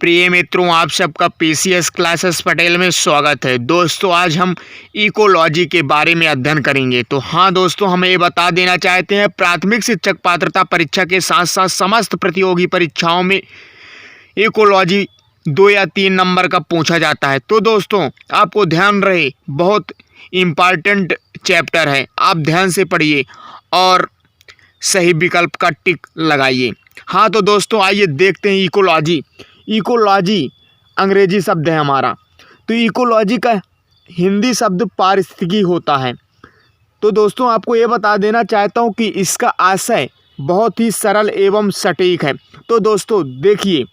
प्रिय मित्रों, आप सबका पीसीएस क्लासेस पटेल में स्वागत है। दोस्तों, आज हम इकोलॉजी के बारे में अध्ययन करेंगे। तो हाँ दोस्तों, हम ये बता देना चाहते हैं, प्राथमिक शिक्षक पात्रता परीक्षा के साथ साथ समस्त प्रतियोगी परीक्षाओं में इकोलॉजी 2 या 3 नंबर का पूछा जाता है। तो दोस्तों, आपको ध्यान रहे, बहुत इम्पॉर्टेंट चैप्टर है, आप ध्यान से पढ़िए और सही विकल्प का टिक लगाइए। हाँ तो दोस्तों, आइए देखते हैं इकोलॉजी। इकोलॉजी अंग्रेजी शब्द है हमारा। तो इकोलॉजी का हिंदी शब्द पारिस्थितिकी होता है। तो दोस्तों, आपको ये बता देना चाहता हूँ कि इसका आशय बहुत ही सरल एवं सटीक है। तो दोस्तों देखिए,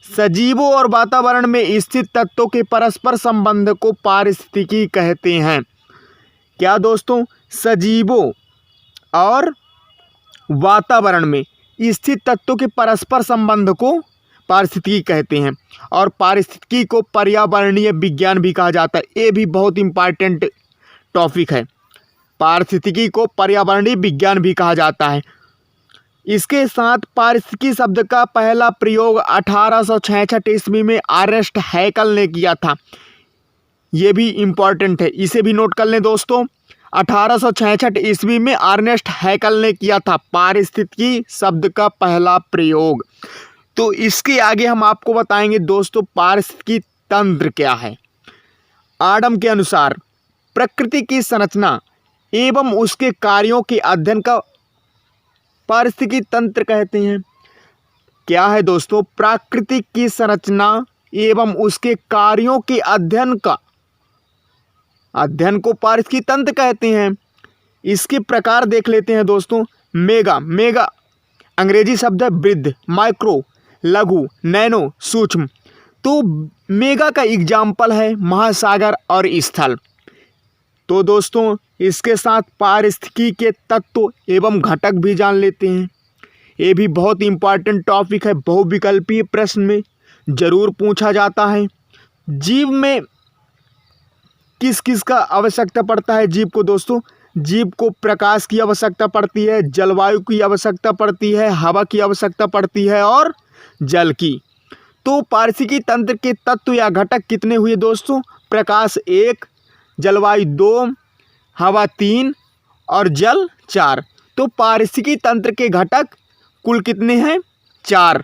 सजीवों और वातावरण में स्थित तत्वों के परस्पर संबंध को पारिस्थितिकी कहते हैं। क्या दोस्तों? सजीवों और वातावरण में स्थित तत्वों के परस्पर संबंध को पारिस्थितिकी कहते हैं। और पारिस्थितिकी को पर्यावरणीय विज्ञान भी कहा जाता है। ये भी बहुत इम्पॉर्टेंट टॉपिक है। पारिस्थितिकी को पर्यावरणीय विज्ञान भी कहा जाता है। इसके साथ पारिस्थितिकी शब्द का पहला प्रयोग 1866 ईस्वी में अर्नेस्ट हैकल ने किया था। ये भी इम्पॉर्टेंट है, इसे भी नोट कर लें दोस्तों। 1866 ईस्वी में अर्नेस्ट हैकल ने किया था पारिस्थितिकी शब्द का पहला प्रयोग। तो इसके आगे हम आपको बताएंगे दोस्तों, पारिस्थितिकी तंत्र क्या है। आडम के अनुसार प्रकृति की संरचना एवं उसके कार्यों के अध्ययन का पारिस्थितिकी तंत्र कहते हैं। क्या है दोस्तों? प्रकृति की संरचना एवं उसके कार्यों के अध्ययन को पारिस्थितिकी तंत्र कहते हैं। इसके प्रकार देख लेते हैं दोस्तों। मेगा अंग्रेजी शब्द है वृद्ध, माइक्रो लघु, नैनो सूक्ष्म। तो मेगा का एग्जाम्पल है महासागर और स्थल। तो दोस्तों, इसके साथ पारिस्थितिकी के तत्व एवं घटक भी जान लेते हैं। ये भी बहुत इम्पॉर्टेंट टॉपिक है, बहुविकल्पीय प्रश्न में जरूर पूछा जाता है। जीव में किस किस का आवश्यकता पड़ता है जीव को दोस्तों? जीव को प्रकाश की आवश्यकता पड़ती है, जलवायु की आवश्यकता पड़ती है, हवा की आवश्यकता पड़ती है और जल की। तो पारिस्थितिकी तंत्र के तत्व या घटक कितने हुए दोस्तों? प्रकाश 1, जलवायु 2, हवा 3 और जल 4। तो पारिस्थितिकी तंत्र के घटक कुल कितने हैं? 4।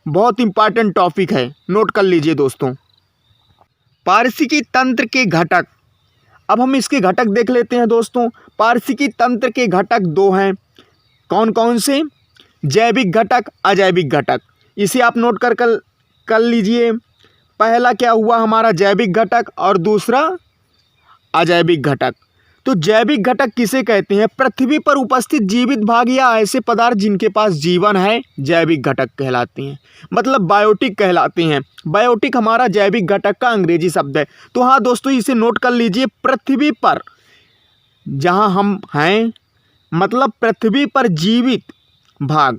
बहुत इंपॉर्टेंट टॉपिक है, नोट कर लीजिए दोस्तों। पारिस्थितिकी तंत्र के घटक, अब हम इसके घटक देख लेते हैं दोस्तों। पारिस्थितिकी तंत्र के घटक 2 हैं। कौन कौन से? जैविक घटक, अजैविक घटक। इसे आप नोट कर लीजिए। पहला क्या हुआ हमारा? जैविक घटक और दूसरा अजैविक घटक। तो जैविक घटक किसे कहते हैं? पृथ्वी पर उपस्थित जीवित भाग या ऐसे पदार्थ जिनके पास जीवन है, जैविक घटक कहलाते हैं। मतलब बायोटिक कहलाते हैं। बायोटिक हमारा जैविक घटक का अंग्रेजी शब्द है। तो हाँ दोस्तों, इसे नोट कर लीजिए। पृथ्वी पर जहाँ हम हैं, मतलब पृथ्वी पर जीवित भाग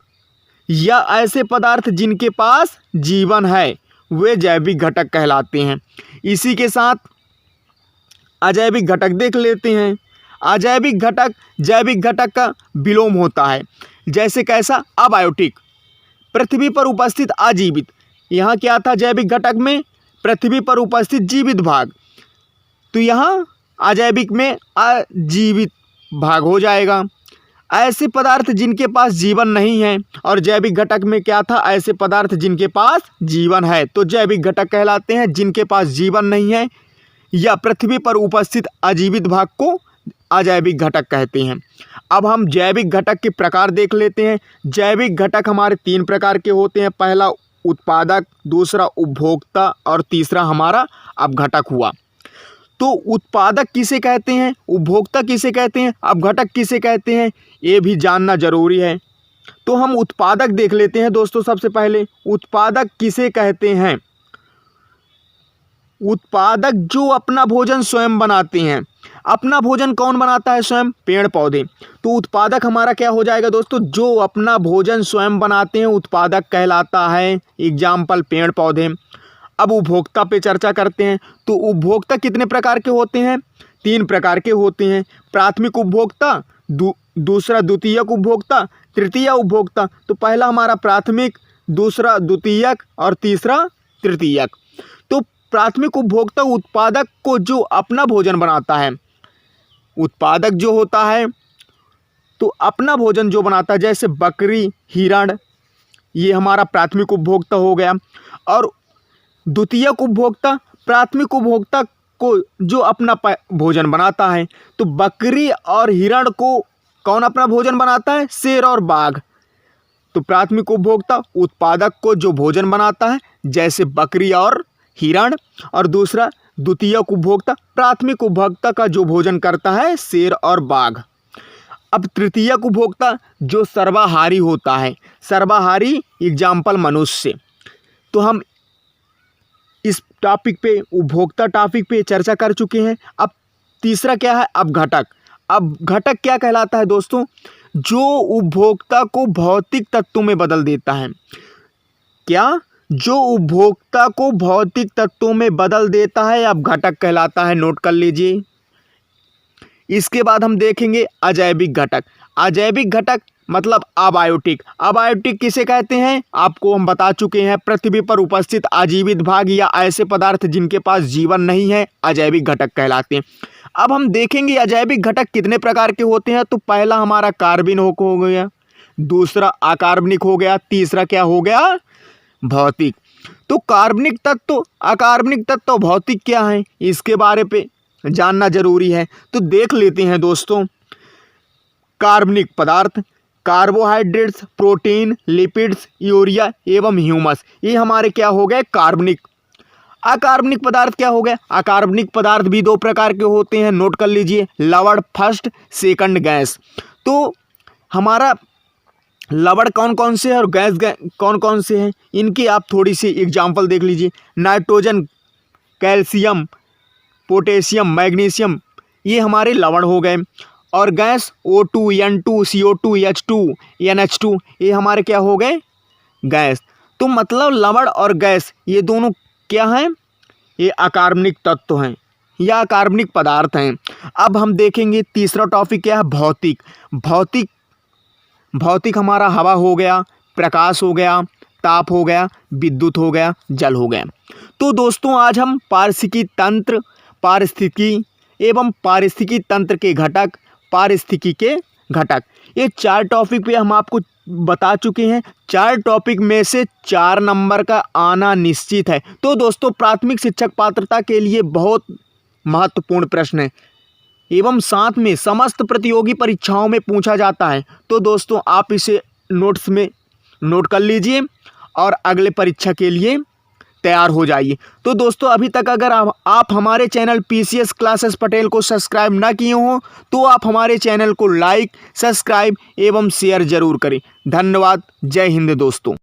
या ऐसे पदार्थ जिनके पास जीवन है, वे जैविक घटक कहलाते हैं। इसी के साथ अजैविक घटक देख लेते हैं। अजैविक घटक जैविक घटक का विलोम होता है। जैसे कैसा? अबायोटिक, पृथ्वी पर उपस्थित अजीवित। यहाँ क्या था जैविक घटक में? पृथ्वी पर उपस्थित जीवित भाग। तो यहाँ अजैविक में अजीवित भाग हो जाएगा। ऐसे पदार्थ जिनके पास जीवन नहीं है। और जैविक घटक में क्या था? ऐसे पदार्थ जिनके पास जीवन है। तो जैविक घटक कहलाते हैं जिनके पास जीवन नहीं है या पृथ्वी पर उपस्थित अजीवित भाग को अजैविक घटक कहते हैं। अब हम जैविक घटक के प्रकार देख लेते हैं। जैविक घटक हमारे 3 प्रकार के होते हैं। पहला उत्पादक, दूसरा उपभोक्ता और तीसरा हमारा अपघटक हुआ। तो उत्पादक किसे कहते हैं, उपभोक्ता किसे कहते हैं, अपघटक किसे कहते हैं, ये भी जानना जरूरी है। तो हम उत्पादक देख लेते हैं दोस्तों। सबसे पहले उत्पादक किसे कहते हैं? उत्पादक जो अपना भोजन स्वयं बनाते हैं। अपना भोजन कौन बनाता है? स्वयं पेड़ पौधे। तो उत्पादक हमारा क्या हो जाएगा दोस्तों? जो अपना भोजन स्वयं बनाते हैं उत्पादक कहलाता है। एग्जाम्पल पेड़ पौधे। अब उपभोक्ता पे चर्चा करते हैं। तो उपभोक्ता कितने प्रकार के होते हैं? 3 प्रकार के होते हैं। प्राथमिक उपभोक्ता, दूसरा द्वितीयक उपभोक्ता, तृतीय उपभोक्ता। तो पहला हमारा प्राथमिक, दूसरा द्वितीयक और तीसरा तृतीयक। तो प्राथमिक उपभोक्ता उत्पादक को जो अपना भोजन बनाता है, उत्पादक जो होता है तो अपना भोजन जो बनाता है, जैसे बकरी, हिरण, ये हमारा प्राथमिक उपभोक्ता हो गया। और द्वितीयक उपभोक्ता प्राथमिक उपभोक्ता को जो अपना भोजन बनाता है। तो बकरी और हिरण को कौन अपना भोजन बनाता है? शेर और बाघ। तो प्राथमिक उपभोक्ता उत्पादक को जो भोजन बनाता है, जैसे बकरी और हिरण। और दूसरा द्वितीयक उपभोक्ता प्राथमिक उपभोक्ता का जो भोजन करता है, शेर और बाघ। अब तृतीयक उपभोक्ता जो सर्वाहारी होता है, सर्वाहारी एग्जाम्पल मनुष्य। तो हम इस टॉपिक पे, उपभोक्ता टॉपिक पे चर्चा कर चुके हैं। अब तीसरा क्या है? अपघटक। अब घटक क्या कहलाता है दोस्तों? जो उपभोक्ता को भौतिक तत्वों में बदल देता है। क्या? जो उपभोक्ता को भौतिक तत्वों में बदल देता है, अब घटक कहलाता है। नोट कर लीजिए। इसके बाद हम देखेंगे अजैविक घटक। अजैविक घटक मतलब अबायोटिक। अबायोटिक किसे कहते हैं? आपको हम बता चुके हैं। पृथ्वी पर उपस्थित अजीवित भाग या ऐसे पदार्थ जिनके पास जीवन नहीं है, अजैविक घटक कहलाते हैं। अब हम देखेंगे अजैविक घटक कितने प्रकार के होते हैं। तो पहला हमारा कार्बनिक हो गया, दूसरा अकार्बनिक हो गया, तीसरा क्या हो गया? भौतिक। तो कार्बनिक तत्व, अकार्बनिक तत्व, भौतिक क्या है, इसके बारे पे जानना जरूरी है। तो देख लेते हैं दोस्तों। कार्बनिक पदार्थ कार्बोहाइड्रेट्स, प्रोटीन, लिपिड्स, यूरिया एवं ह्यूमस, ये हमारे क्या हो गए? कार्बनिक। अकार्बनिक पदार्थ क्या हो गए? अकार्बनिक पदार्थ भी दो प्रकार के होते हैं। नोट कर लीजिए। लवण फर्स्ट, सेकंड गैस। तो हमारा लवण कौन कौन से हैं और गैस कौन कौन से हैं, इनकी आप थोड़ी सी एग्जाम्पल देख लीजिए। नाइट्रोजन, कैल्शियम, पोटेशियम, मैग्नीशियम, ये हमारे लवण हो गए। और gas O2, N2, CO2, H2, NH2, ये हमारे क्या हो गए? गैस। तो मतलब लवण और गैस ये दोनों क्या हैं? ये अकार्बनिक तत्व हैं या अकार्बनिक पदार्थ हैं। अब हम देखेंगे तीसरा टॉपिक क्या है? भौतिक। भौतिक भौतिक हमारा हवा हो गया, प्रकाश हो गया, ताप हो गया, विद्युत हो गया, जल हो गया। तो दोस्तों आज हम पारिस्थितिकी तंत्र, पारिस्थितिकी एवं पारिस्थितिकी तंत्र के घटक, पारिस्थितिकी के घटक, ये 4 टॉपिक पे हम आपको बता चुके हैं। 4 टॉपिक में से 4 नंबर का आना निश्चित है। तो दोस्तों प्राथमिक शिक्षक पात्रता के लिए बहुत महत्वपूर्ण प्रश्न है एवं साथ में समस्त प्रतियोगी परीक्षाओं में पूछा जाता है। तो दोस्तों आप इसे नोट्स में नोट कर लीजिए और अगले परीक्षा के लिए तैयार हो जाइए। तो दोस्तों अभी तक अगर आप हमारे चैनल PCS क्लासेस पटेल को सब्सक्राइब ना किए हों तो आप हमारे चैनल को लाइक, सब्सक्राइब एवं शेयर जरूर करें। धन्यवाद। जय हिंद दोस्तों।